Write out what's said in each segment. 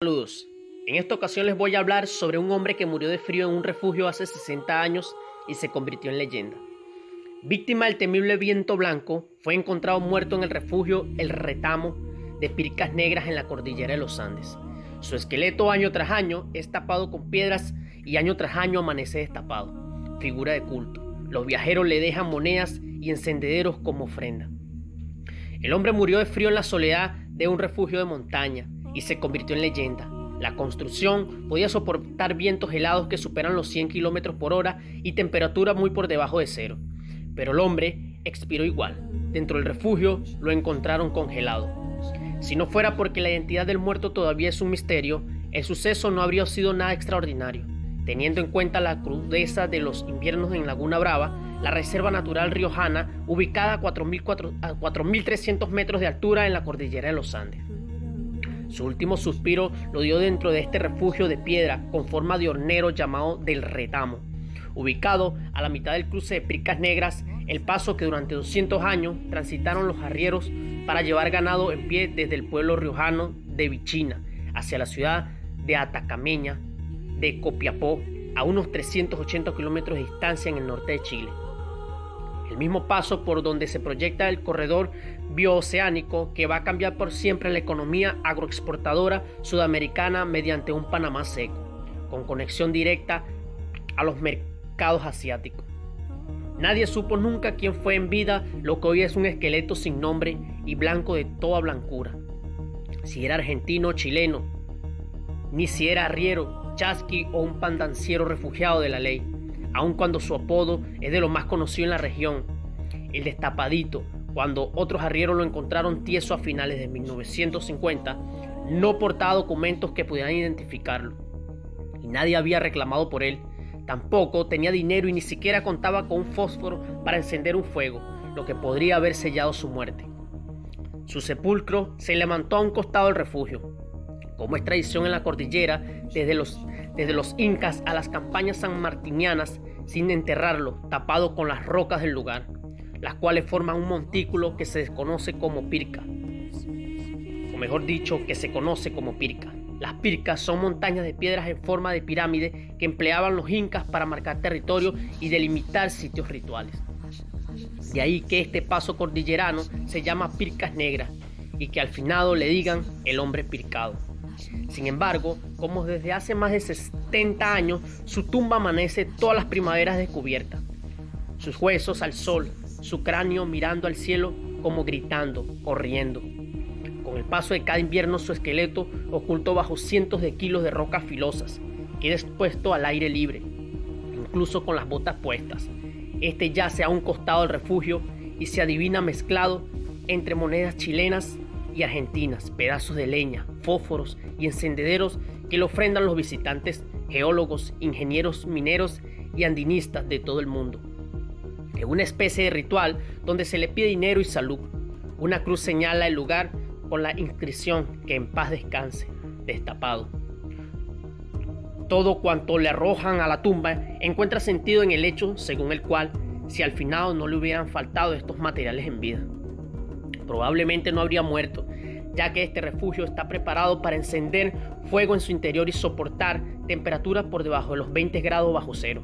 Saludos. En esta ocasión les voy a hablar sobre un hombre que murió de frío en un refugio hace 60 años y se convirtió en leyenda. Víctima del temible viento blanco, fue encontrado muerto en el refugio El Retamo de Pircas Negras en la cordillera de los Andes. Su esqueleto año tras año es tapado con piedras y año tras año amanece destapado. Figura de culto. Los viajeros le dejan monedas y encendederos como ofrenda. El hombre murió de frío en la soledad de un refugio de montaña y se convirtió en leyenda. La construcción podía soportar vientos helados que superan los 100 km por hora y temperatura muy por debajo de cero. Pero el hombre expiró igual. Dentro del refugio lo encontraron congelado. Si no fuera porque la identidad del muerto todavía es un misterio, el suceso no habría sido nada extraordinario. Teniendo en cuenta la crudeza de los inviernos en Laguna Brava, la Reserva Natural Riojana, ubicada a 4.300 metros de altura en la cordillera de los Andes. Su último suspiro lo dio dentro de este refugio de piedra con forma de hornero llamado del Retamo, ubicado a la mitad del cruce de Pircas Negras, el paso que durante 200 años transitaron los arrieros para llevar ganado en pie desde el pueblo riojano de Vichina hacia la ciudad de Atacameña de Copiapó, a unos 380 kilómetros de distancia en el norte de Chile. El mismo paso por donde se proyecta el corredor bioceánico que va a cambiar por siempre la economía agroexportadora sudamericana mediante un Panamá seco, con conexión directa a los mercados asiáticos. Nadie supo nunca quién fue en vida lo que hoy es un esqueleto sin nombre y blanco de toda blancura. Si era argentino o chileno, ni si era arriero, chasqui o un pandanciero refugiado de la ley, aun cuando su apodo es de lo más conocido en la región, el Destapadito, cuando otros arrieros lo encontraron tieso a finales de 1950, no portaba documentos que pudieran identificarlo, y nadie había reclamado por él. Tampoco tenía dinero y ni siquiera contaba con un fósforo para encender un fuego, lo que podría haber sellado su muerte. Su sepulcro se levantó a un costado del refugio. Como es tradición en la cordillera, desde los incas a las campañas sanmartinianas, sin enterrarlo, tapado con las rocas del lugar, las cuales forman un montículo que se desconoce como pirca, o mejor dicho, que se conoce como pirca. Las pircas son montañas de piedras en forma de pirámide que empleaban los incas para marcar territorio y delimitar sitios rituales. De ahí que este paso cordillerano se llama Pircas Negras y que al finado le digan el hombre pircado. Sin embargo, como desde hace más de 70 años, su tumba amanece todas las primaveras descubierta. Sus huesos al sol, su cráneo mirando al cielo como gritando o riendo. Con el paso de cada invierno, su esqueleto, oculto bajo cientos de kilos de rocas filosas, queda expuesto al aire libre, incluso con las botas puestas. Este yace a un costado del refugio y se adivina mezclado entre monedas chilenas y argentinas, pedazos de leña, fósforos y encendederos que le ofrendan los visitantes, geólogos, ingenieros mineros y andinistas de todo el mundo. Es una especie de ritual donde se le pide dinero y salud. Una cruz señala el lugar con la inscripción que en paz descanse, destapado. Todo cuanto le arrojan a la tumba encuentra sentido en el hecho según el cual, si al finado no le hubieran faltado estos materiales en vida, probablemente no habría muerto, ya que este refugio está preparado para encender fuego en su interior y soportar temperaturas por debajo de los 20 grados bajo cero.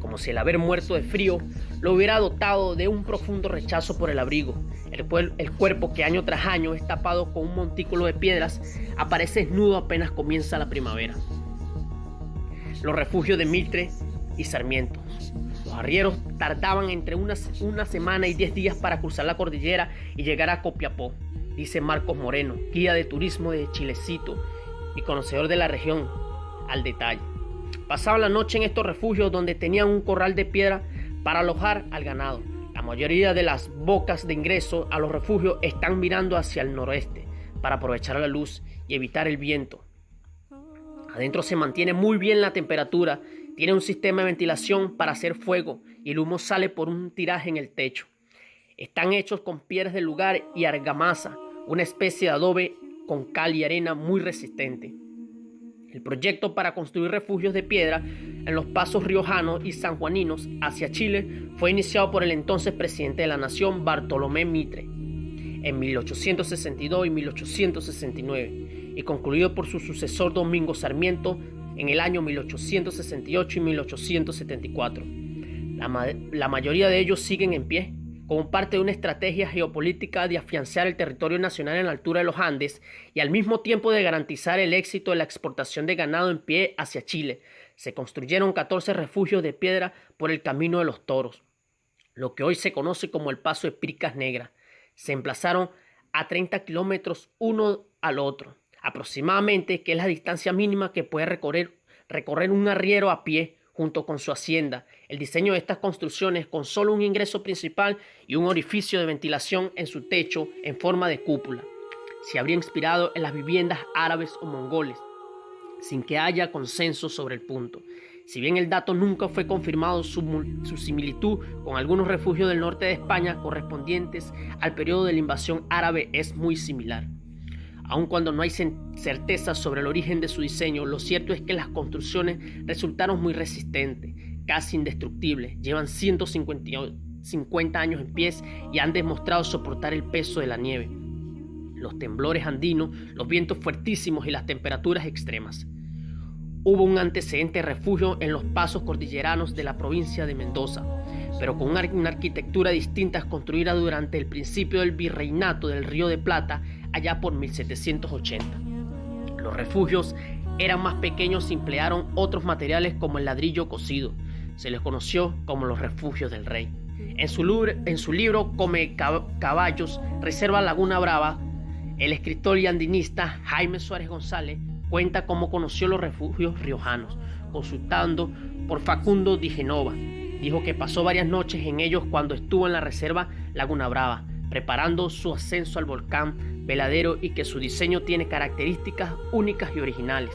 Como si el haber muerto de frío lo hubiera dotado de un profundo rechazo por el abrigo. El cuerpo, que año tras año es tapado con un montículo de piedras, aparece desnudo apenas comienza la primavera. Los refugios de Mitre y Sarmiento. Los arrieros tardaban entre una semana y 10 días para cruzar la cordillera y llegar a Copiapó, dice Marcos Moreno, guía de turismo de Chilecito y conocedor de la región al detalle. Pasaban la noche en estos refugios donde tenían un corral de piedra para alojar al ganado. La mayoría de las bocas de ingreso a los refugios están mirando hacia el noroeste para aprovechar la luz y evitar el viento. Adentro se mantiene muy bien la temperatura, tiene un sistema de ventilación para hacer fuego y el humo sale por un tiraje en el techo. Están hechos con piedras del lugar y argamasa, una especie de adobe con cal y arena muy resistente. El proyecto para construir refugios de piedra en los pasos riojanos y sanjuaninos hacia Chile fue iniciado por el entonces presidente de la nación, Bartolomé Mitre, en 1862 y 1869, y concluido por su sucesor Domingo Sarmiento en el año 1868 y 1874. La mayoría de ellos siguen en pie, como parte de una estrategia geopolítica de afianzar el territorio nacional en la altura de los Andes y al mismo tiempo de garantizar el éxito de la exportación de ganado en pie hacia Chile. Se construyeron 14 refugios de piedra por el Camino de los Toros, lo que hoy se conoce como el Paso de Pircas Negras. Se emplazaron a 30 kilómetros uno al otro, aproximadamente, que es la distancia mínima que puede recorrer un arriero a pie junto con su hacienda. El diseño de estas construcciones, con solo un ingreso principal y un orificio de ventilación en su techo en forma de cúpula, se habría inspirado en las viviendas árabes o mongoles, sin que haya consenso sobre el punto. Si bien el dato nunca fue confirmado, su similitud con algunos refugios del norte de España correspondientes al periodo de la invasión árabe es muy similar. Aun cuando no hay certeza sobre el origen de su diseño, lo cierto es que las construcciones resultaron muy resistentes, casi indestructibles. Llevan 150 años en pie y han demostrado soportar el peso de la nieve, los temblores andinos, los vientos fuertísimos y las temperaturas extremas. Hubo un antecedente refugio en los pasos cordilleranos de la provincia de Mendoza, pero con una arquitectura distinta construida durante el principio del virreinato del Río de Plata, allá por 1780. Los refugios eran más pequeños y emplearon otros materiales como el ladrillo cocido. Se les conoció como los refugios del rey. En su libro Come Caballos, Reserva Laguna Brava, el escritor y andinista Jaime Suárez González cuenta cómo conoció los refugios riojanos, consultando por Facundo Di Genova. Dijo que pasó varias noches en ellos cuando estuvo en la reserva Laguna Brava, preparando su ascenso al volcán Veladero, y que su diseño tiene características únicas y originales.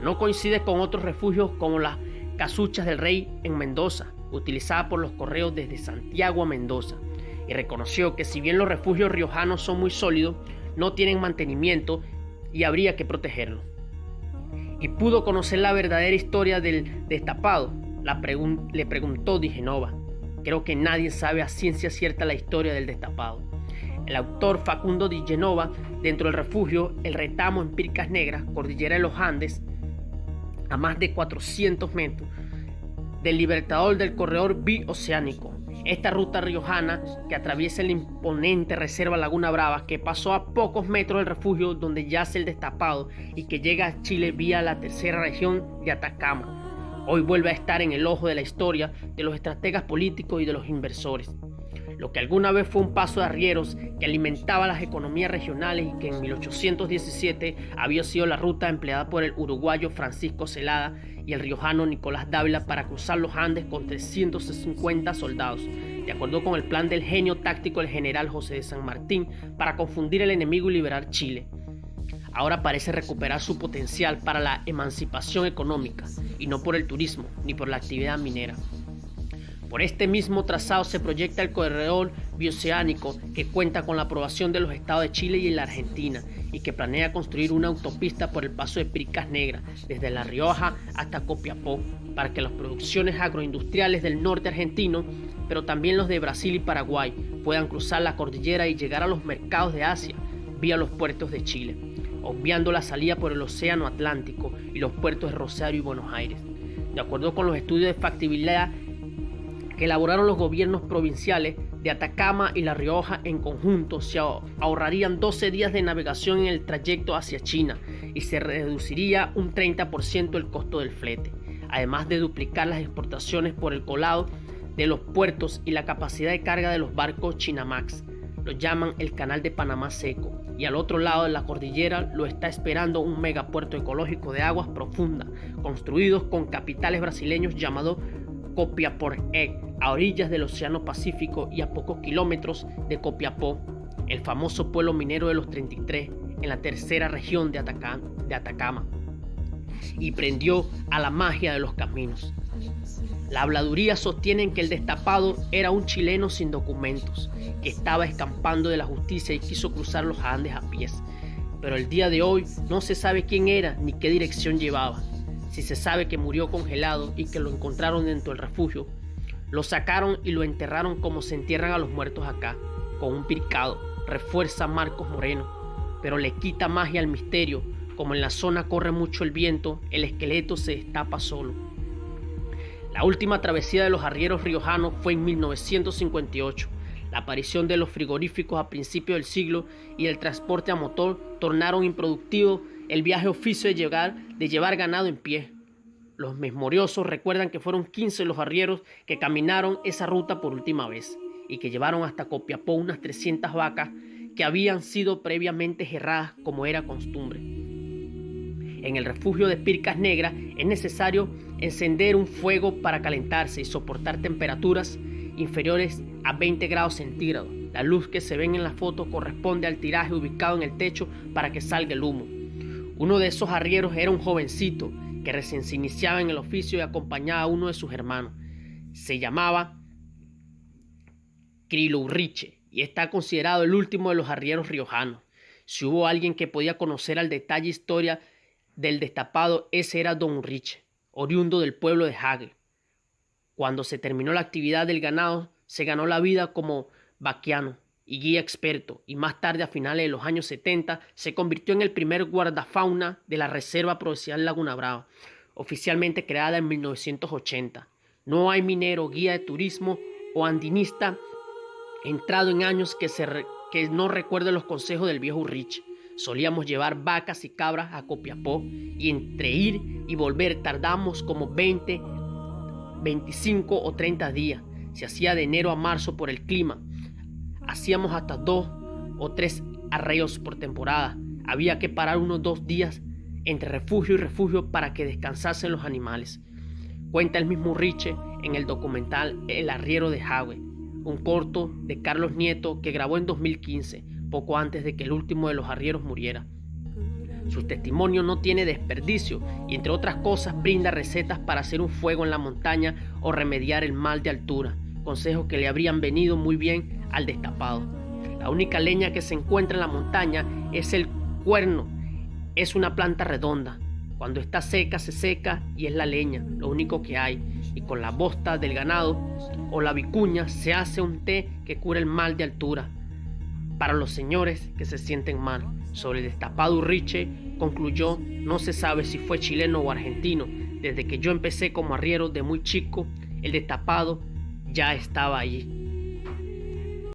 No coincide con otros refugios como las Casuchas del Rey en Mendoza, utilizada por los correos desde Santiago a Mendoza, y reconoció que si bien los refugios riojanos son muy sólidos, no tienen mantenimiento y habría que protegerlos. Y pudo conocer la verdadera historia del destapado. Le preguntó Di Genova. Creo que nadie sabe a ciencia cierta la historia del destapado. El autor Facundo Di Genova, dentro del refugio El Retamo en Pircas Negras, cordillera de los Andes, a más de 400 metros del Libertador del corredor bioceánico. Esta ruta riojana que atraviesa la imponente reserva Laguna Brava, que pasó a pocos metros del refugio donde yace el destapado y que llega a Chile vía la tercera región de Atacama, hoy vuelve a estar en el ojo de la historia de los estrategas políticos y de los inversores. Lo que alguna vez fue un paso de arrieros que alimentaba las economías regionales y que en 1817 había sido la ruta empleada por el uruguayo Francisco Zelada y el riojano Nicolás Dávila para cruzar los Andes con 350 soldados, de acuerdo con el plan del genio táctico del general José de San Martín para confundir al enemigo y liberar Chile. Ahora parece recuperar su potencial para la emancipación económica, y no por el turismo ni por la actividad minera. Por este mismo trazado se proyecta el corredor bioceánico, que cuenta con la aprobación de los estados de Chile y la Argentina, y que planea construir una autopista por el paso de Pircas Negras, desde La Rioja hasta Copiapó, para que las producciones agroindustriales del norte argentino, pero también los de Brasil y Paraguay, puedan cruzar la cordillera y llegar a los mercados de Asia vía los puertos de Chile, obviando la salida por el océano Atlántico y los puertos de Rosario y Buenos Aires. De acuerdo con los estudios de factibilidad que elaboraron los gobiernos provinciales de Atacama y La Rioja en conjunto, se ahorrarían 12 días de navegación en el trayecto hacia China y se reduciría un 30% el costo del flete, además de duplicar las exportaciones por el colado de los puertos y la capacidad de carga de los barcos Chinamax. Lo llaman el Canal de Panamá seco, y al otro lado de la cordillera lo está esperando un megapuerto ecológico de aguas profundas, construidos con capitales brasileños llamado Copiapó, a orillas del Océano Pacífico y a pocos kilómetros de Copiapó, el famoso pueblo minero de los 33, en la tercera región de Atacama, y prendió a la magia de los caminos. La habladuría sostienen que el destapado era un chileno sin documentos, que estaba escapando de la justicia y quiso cruzar los Andes a pies. Pero el día de hoy no se sabe quién era ni qué dirección llevaba. Si se sabe que murió congelado y que lo encontraron dentro del refugio, lo sacaron y lo enterraron como se entierran a los muertos acá, con un picado, refuerza Marcos Moreno, pero le quita magia al misterio, Como en la zona corre mucho el viento, el esqueleto se destapa solo. La última travesía de los arrieros riojanos fue en 1958. La aparición de los frigoríficos a principios del siglo y el transporte a motor tornaron improductivo el viaje oficio de llevar ganado en pie. Los memoriosos recuerdan que fueron 15 los arrieros que caminaron esa ruta por última vez y que llevaron hasta Copiapó unas 300 vacas que habían sido previamente herradas como era costumbre. En el refugio de Pircas Negras es necesario encender un fuego para calentarse y soportar temperaturas inferiores a 20 grados centígrados. La luz que se ven en la foto corresponde al tiraje ubicado en el techo para que salga el humo. Uno de esos arrieros era un jovencito que recién se iniciaba en el oficio y acompañaba a uno de sus hermanos. Se llamaba Crilourriche y está considerado el último de los arrieros riojanos. Si hubo alguien que podía conocer al detalle historia del destapado, ese era don Urriche, oriundo del pueblo de Hague. Cuando se terminó la actividad del ganado, se ganó la vida como vaquiano y guía experto, y más tarde, a finales de los años 70, se convirtió en el primer guardafauna de la Reserva Provincial Laguna Brava, oficialmente creada en 1980. No hay minero, guía de turismo o andinista entrado en años que no recuerde los consejos del viejo Urriche. Solíamos llevar vacas y cabras a Copiapó y entre ir y volver tardamos como 20, 25 o 30 días. Se hacía de enero a marzo por el clima. Hacíamos hasta 2 o 3 arreos por temporada. Había que parar unos 2 días entre refugio y refugio para que descansasen los animales. Cuenta el mismo Urriche en el documental El arriero de Hague, un corto de Carlos Nieto que grabó en 2015, poco antes de que el último de los arrieros muriera. Su testimonio no tiene desperdicio y, entre otras cosas, brinda recetas para hacer un fuego en la montaña o remediar el mal de altura, consejos que le habrían venido muy bien al destapado. La única leña que se encuentra en la montaña es el cuerno. Es una planta redonda. Cuando está seca, se seca y es la leña, lo único que hay. Y con la bosta del ganado o la vicuña se hace un té que cura el mal de altura. Para los señores que se sienten mal. Sobre el destapado, Urriche concluyó: no se sabe si fue chileno o argentino. Desde que yo empecé como arriero de muy chico, el destapado ya estaba allí.